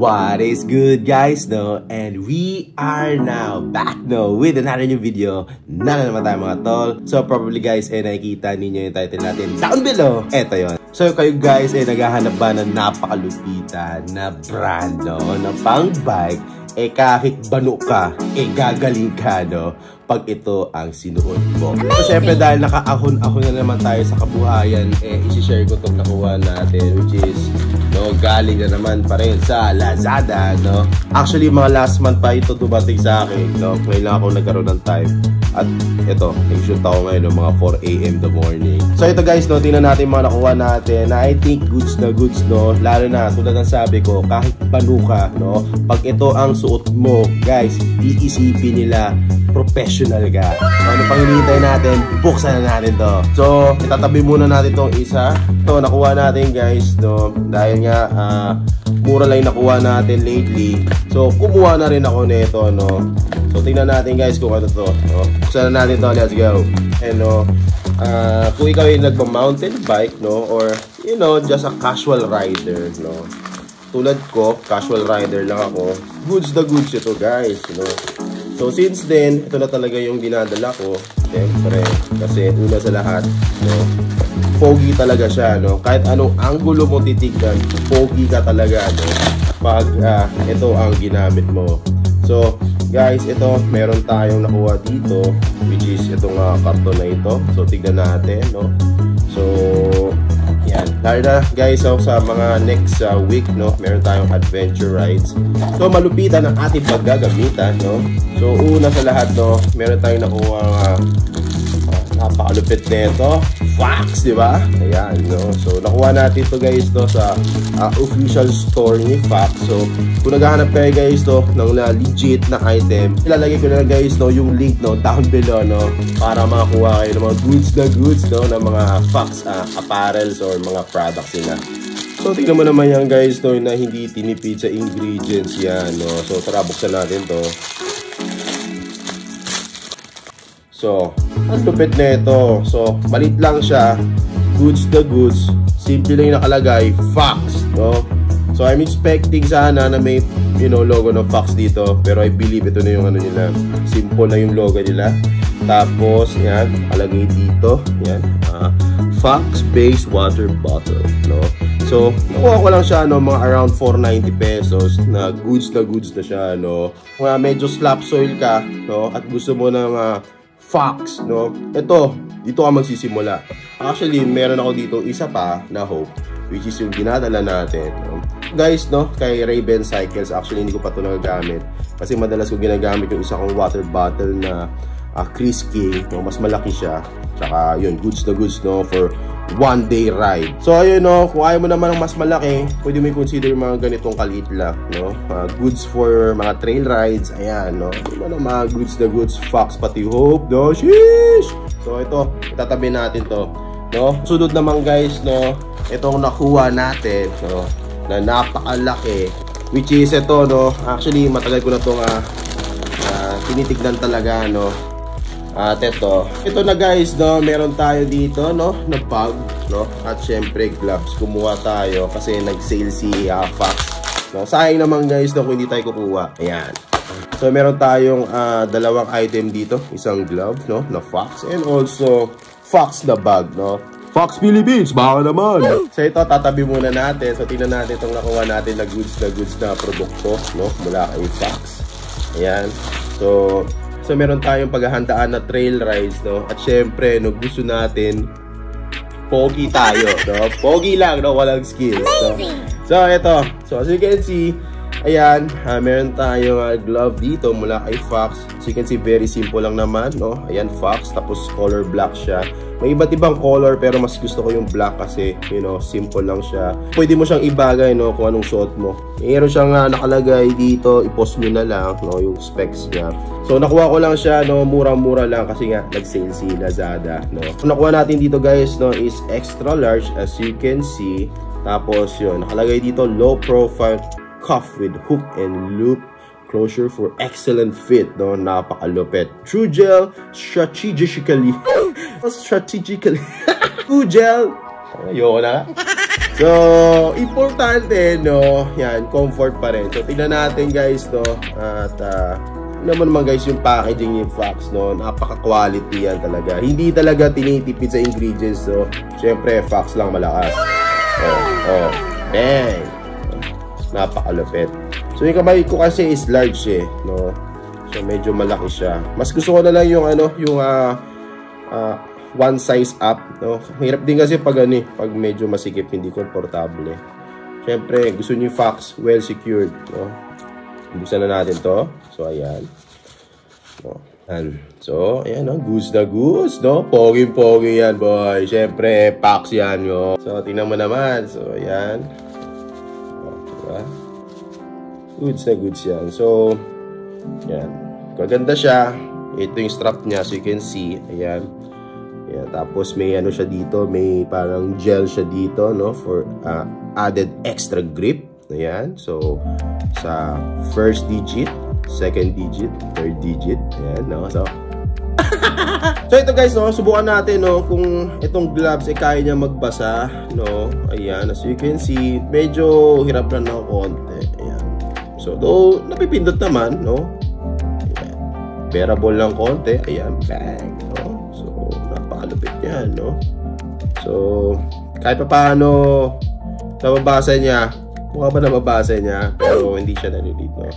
What is good, guys, no? And we are now back, no, with another new video na naman tayo, mga tol. So probably, guys, nakikita ninyo yung title natin down below. Eto yun. So kayo, guys, naghahanap ba ng napakalupitan na brand, no, na pang bike? Kahit bano ka, gagaling ka, no, pag ito ang sinuot mo. So syempre, dahil nakaahon-ahon na naman tayo sa kabuhayan, isi-share ko itong nakuha natin, which is, no, galing na naman pa rin sa Lazada, no. Actually, mga last month pa ito dumating sa akin, no. Ngayon lang ako nagkaroon ng time. At ito, nag-shoot ako ngayon, no, mga 4 AM the morning. So ito, guys, no, tingnan natin mga nakuha natin na I think goods na goods, no. Lalo na, tulad ng sabi ko, kahit bano ka, no, pag ito ang suot mo, guys, iisipin nila professional ka. So, ano pang hinihintay natin? Buksan na natin to. So, itatabi muna natin tong isa. Ito, nakuha natin, guys, no, dahil nga mura lang yung nakuha natin lately. So, kumuha na rin ako nito, no. So, tingnan natin, guys, kung ano to, no. Buksan na natin to. Let's go. And, no, kung ikaw yung nagpa-mountain bike, no, or, you know, just a casual rider, no. Tulad ko, casual rider lang ako. Goods na goods ito, guys, you know. So, since then, ito na talaga yung dinadala ko. Siyempre, kasi una sa lahat, no, pogi talaga siya, no. Kahit anong angulo mo titignan, pogi ka talaga, no, pag ito ang ginamit mo. So, guys, ito, meron tayong nakuha dito, which is itong karton na ito. So, tignan natin, no. So, yan. Lalo na, guys, so, sa mga next week, no, meron tayong adventure rides. So, malupitan ang ating paggagamitan, no. So, una sa lahat, no, meron tayong nakuha napakalupit nito. Fox, di ba? Ayan, no. So, nakuha natin ito, guys, no, sa official store ni Fox. So, kung naghahanap kayo, guys, no, ng legit na item, ilalagay ko na, guys, no, yung link, no, down below, no, para makakuha kayo ng mga goods, no, ng mga Fox apparels or mga products nila. So, tingnan mo naman yan, guys, no, na hindi tinipid sa ingredients yan, no. So, tara, buksan natin to. So, ang lupit na ito. So, malit lang siya. Goods na goods. Simple lang yung nakalagay. Fox, no? So, I'm expecting sana na may, you know, logo ng Fox dito. Pero I believe ito na yung ano nila. Simple na yung logo nila. Tapos, yan. Nakalagay dito. Yan. Fox Base Water Bottle, no? So, nakuha ko lang siya, no, mga around 490 pesos na goods na siya, no? Kung medyo slap soil ka, no, at gusto mo ng Fox, no? Ito, dito ka magsisimula. Actually, meron ako dito isa pa na Hope, which is yung dinadala natin, no? Guys, no, kay Raven Cycles, actually hindi ko pa ito nagagamit kasi madalas ko ginagamit yung isa kong water bottle na Chris King, no? Mas malaki siya. Tsaka yun, goods na goods, no, for one day ride. So ayun, no, kung ayaw mo naman ng mas malaki, pwede mo i-consider mga ganitong kaliit lang, no. Goods for mga trail rides. Ayan, no, yung mga goods na goods, Fox pati Hope, no. Sheesh! So ito, itatabi natin to, no. Sunod naman, guys, no, itong nakuha natin, no, na napakalaki, which is ito, no. Actually, matagal ko na itong tinitignan talaga, no. At ito na, guys, no, meron tayo dito, no, na bag, no, at syempre gloves. Kumuha tayo kasi nag-sale si Fox, no. Sayang naman, guys, no, kung hindi tayo kukuha. Ayan. So meron tayong dalawang item dito, isang glove, no, na Fox, and also Fox na bag, no. Fox Philippines, baka naman. So ito, tatabi muna natin. So tingnan natin itong nakuha natin na goods na produkto, no, mula kay Fox. Ayan. So meron tayong paghahandaan na trail rides, no? At syempre, no, gusto natin pogi tayo, no? Pogi lang, no? Walang skills, no? So ito. So as you can see, ayan, meron tayong glove dito mula kay Fox. As you can see, very simple lang naman, no? Ayan, Fox, tapos color black siya. May iba't ibang color, pero mas gusto ko yung black kasi, you know, simple lang siya. Pwede mo siyang ibagay, no, kung anong suot mo. Meron siyang nakalagay dito, i-post nyo na lang, no, yung specs niya. So nakuha ko lang siya, no, murang-mura lang kasi nga nag-sale si Lazada, no. So nakuha natin dito, guys, no, is extra large, as you can see. Tapos yun, nakalagay dito low profile cuff with hook and loop closure for excellent fit, no. Napakalupit. True gel strategically True gel, ayoko na. So, importante, no? Yan, comfort pa rin. So, tignan natin, guys, no? At, naman guys, yung packaging ni Fox, no? Napaka-quality yan talaga. Hindi talaga tinitipid sa ingredients, so, syempre, Fox lang malakas. Bang! Napakalupit. So, yung kamay ko kasi is large, eh, no? So, medyo malaki siya. Mas gusto ko na lang yung, one size up, no? Hirap din kasi pag medyo masikip, hindi komportable. Siyempre, gusto niyo yung Fox well secured, no? Buksan na natin to. So, ayan. No. So, ayan, no? Goods na goods, no? Pogi-pogi yan, boy. Siyempre, Fox yan, no? So, tingnan mo naman. So, ayan. Diba? Goods na goods yan. So, ayan. Kaganda siya. Ito yung strap niya, so you can see. Ayan. Yeah, tapos may siya dito, may parang gel siya dito, no, for added extra grip. Ayan. So sa first digit, second digit, third digit, ayan, no. So so ito guys, no, subukan natin, no, kung itong gloves kaya niya magbasa, no. Ayan, as you can see, medyo hirap lang ng konti. Ayan. So though napipindot naman, no. Ayan. Bearable lang konti. Ayan, bang, no. Napakalupit yan, no? So, kahit pa paano nababasa niya, mukha ba nababasa niya, pero hindi siya nalilito, no?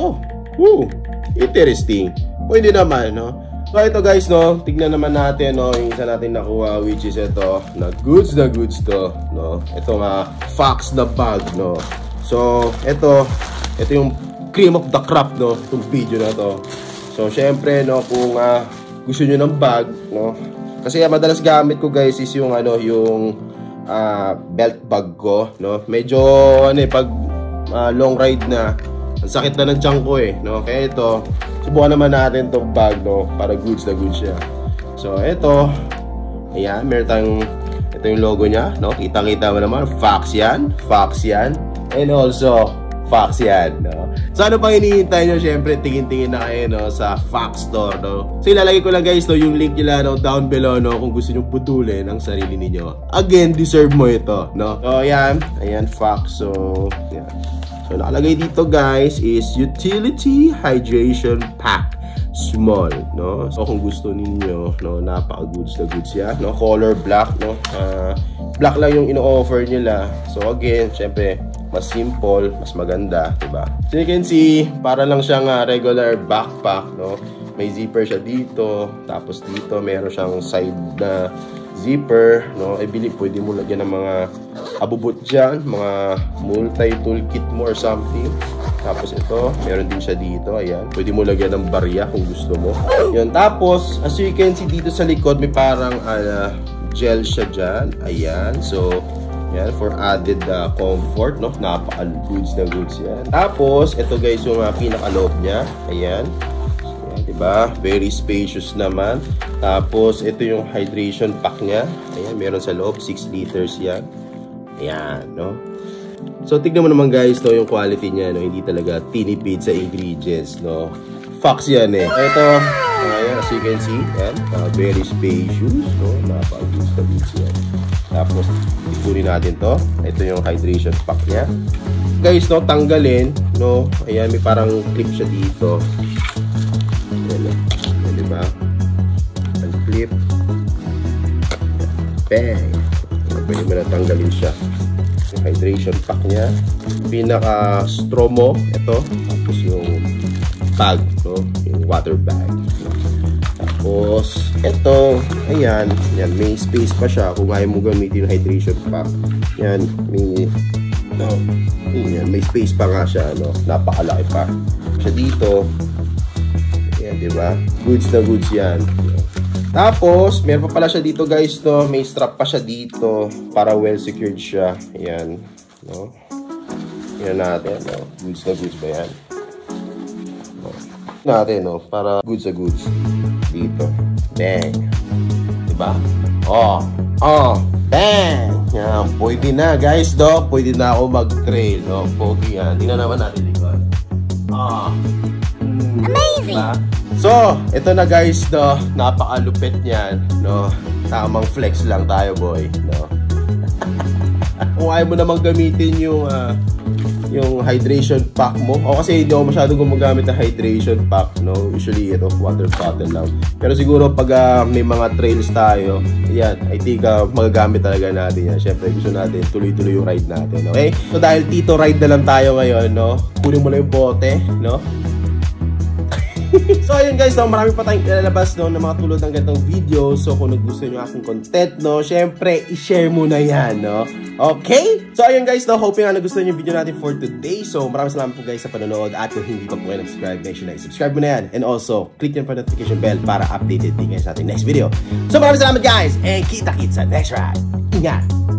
Oh, woo! Interesting. Pwede naman, no? So, ito guys, no? Tignan naman natin, no? Yung isa natin nakuha, which is ito, na goods to, no? Ito nga, Fox na bag, no? So, ito yung cream of the crop, no? Itong video na to. So, syempre, no, kung gusto nyo ng bag, no? Kasi madalas gamit ko guys is yung belt bag ko, no? Medyo pag long ride na, ang sakit na ng tiyan ko, eh, no? Kaya ito, subukan naman natin tong bag, no? Para goods na goods siya. So ito, ayan, meron tayong, ito yung logo niya, no? Kita-kita mo naman, Fox yan, and also Fox yan, no? So ano pang hinihintay nyo? Siyempre, tingin-tingin na kayo, no, sa Fox store, no? So ilalagay ko lang guys, no, yung link nila, no, down below, no, kung gusto nyo putulin ang sarili ninyo. Again, deserve mo ito, no? So ayan, Fox. So yan. So nakalagay dito guys is Utility Hydration Pack Small, no? So kung gusto ninyo, no, napaka-goods na goods yan, no? Color black, no? Black lang yung ino-offer nila. So again, syempre, mas simple, mas maganda, diba? So you can see, para lang siyang regular backpack, no? May zipper siya dito, tapos dito meron siyang side na zipper, no? Pwede mo lagyan ng mga abubot dyan, mga multi-tool kit mo or something. Tapos ito, meron din siya dito, ayan. Pwede mo lagyan ng barya kung gusto mo. Yun, tapos, as you can see dito sa likod, may parang gel siya dyan, ayan. So, yan, for added comfort, no? Napaka-goods na goods yan. Tapos, ito guys, yung pinaka-loob niya. Ayan. Ayan, diba? Very spacious naman. Tapos, ito yung hydration pack niya. Ayan, meron sa loob. 6 liters yan. Ayan, no? So, tignan mo naman guys, no? Yung quality niya, no? Hindi talaga tinipid sa ingredients, no? Fox yan, eh. Ito, ayan, as you can see, yan. Very spacious, no? Napaka-goods na goods yan. Tapos, ipunin natin to. Ito yung hydration pack niya. Guys, no, tanggalin, no. Ayan, may parang clip siya dito. Ayan, diba? Ang clip. Bang! Pwede mo na tanggalin siya. Yung hydration pack niya. Pinaka-straw mo, ito. Tapos yung bag, no. Yung water bag. Tapos, ito, ayan, may space pa siya kung ayaw mo gamitin yung hydration pack. Yan, may space pa nga siya, no? Napakalaki pa. Siya dito. Ayan, diba? Goods na goods yan. Tapos, meron pa pala siya dito, guys, no? May strap pa siya dito para well secured siya. Ayan, no? Ayan natin, no? Goods na goods ba yan? Natin, no? Para goods na goods. Dito. Bang. Diba? Bang! Yan. Pwede na, guys, do. Pwede na ako mag-trail, no? Pogi yan. Tingnan naman natin likod. Amazing! Diba? So, ito na, guys, do. Napakalupit niyan, no? Tamang flex lang tayo, boy, no? Kung ayaw mo namang gamitin yung hydration pack mo. O kasi hindi ako masyadong gumagamit ng hydration pack, no? Usually ito water bottle lang. Pero siguro pag may mga trails tayo, yan, I think magagamit talaga natin yan. Syempre gusto natin tuloy-tuloy yung ride natin, okay? So dahil Tito ride na lang tayo ngayon, no? Kunin mo na yung bote, no? So ayun guys, no, marami pa tayong ilalabas, no, ng mga tulad ng ganitong video. So kung nagustuhan nyo aking content, no, syempre i-share mo na yan, no? Okay? So ayun guys, no, hoping nagustuhan yung video natin for today. So maraming salamat po guys sa panonood. At kung hindi pa po kayo nag-subscribe, make sure na i-subscribe mo na yan. And also, click yan pa notification bell para updated din kayo sa ating next video. So maraming salamat guys, and kita-kits sa next ride. Ingat!